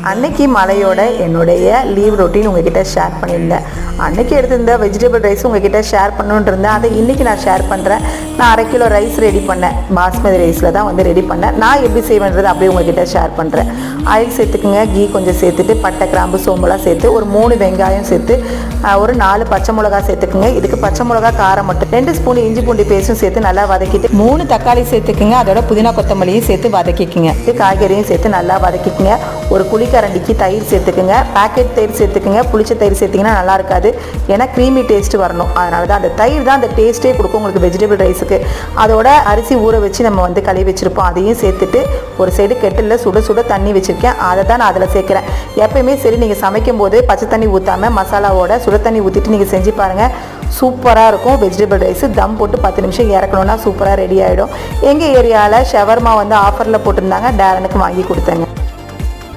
அன்னைக்கு மலையோட என்னுடைய லீவ் ரொட்டீன் உங்ககிட்ட ஷேர் பண்ணியிருந்தேன். அன்னைக்கு எடுத்திருந்த வெஜிடபிள் ரைஸ் உங்ககிட்ட ஷேர் பண்ணணுன்னு இருந்தேன். அதை இன்றைக்கி நான் ஷேர் பண்ணுறேன். நான் 1/2 கிலோ ரைஸ் ரெடி பண்ணேன். பாஸ்மதி ரைஸில் தான் ரெடி பண்ணேன். நான் எப்படி செய்வேன்றது அப்படியே உங்ககிட்ட ஷேர் பண்ணுறேன். ஆயில் சேர்த்துக்குங்க, கீ கொஞ்சம் சேர்த்துட்டு பட்டை கிராம்பு சோம்பெல்லாம் சேர்த்து ஒரு 3 வெங்காயம் சேர்த்து ஒரு 4 பச்சை மிளகா சேர்த்துக்குங்க. இதுக்கு பச்சை மிளகா காரம் மட்டும் 2 ஸ்பூன் இஞ்சி பூண்டு பேஸ்ட்டும் சேர்த்து நல்லா வதக்கிட்டு 3 தக்காளி சேர்த்துக்குங்க. அதோட புதினா கொத்தமல்லியும் சேர்த்து வதக்கிக்குங்க. காய்கறியும் சேர்த்து நல்லா வதக்கிக்குங்க. ஒரு குழிக்கரண்டிக்கு தயிர் சேர்த்துக்குங்க. பேக்கெட் தயிர் சேர்த்துக்குங்க. புளிச்ச தயிர் சேர்த்திங்கன்னா நல்லா இருக்காது, ஏன்னா க்ரீமி டேஸ்ட் வரணும். அதனால தான் அந்த தயிர் தான் அந்த டேஸ்ட்டே கொடுக்கும் உங்களுக்கு வெஜிடபிள் ரைஸுக்கு. அதோட அரிசி ஊற வச்சு நம்ம கழுவி வச்சுருப்போம், அதையும் சேர்த்துட்டு ஒரு சைடு கெட்டில் சுட சுட தண்ணி வச்சுருக்கேன். அதை தான் நான் அதில் சேர்க்குறேன். எப்பயுமே சரி, நீங்கள் சமைக்கும் போது பச்சை தண்ணி ஊற்றாமல் மசாலாவோட சுட தண்ணி ஊற்றிட்டு நீங்கள் செஞ்சு பாருங்கள். சூப்பராக இருக்கும் வெஜிடபிள் ரைஸு. தம் போட்டு 10 நிமிஷம் இறக்கணுன்னா சூப்பராக ரெடி ஆகிடும். எங்கள் ஏரியாவில் ஷவர்மா ஆஃபரில் போட்டிருந்தாங்க. டேரனுக்கு வாங்கி கொடுத்தேங்க.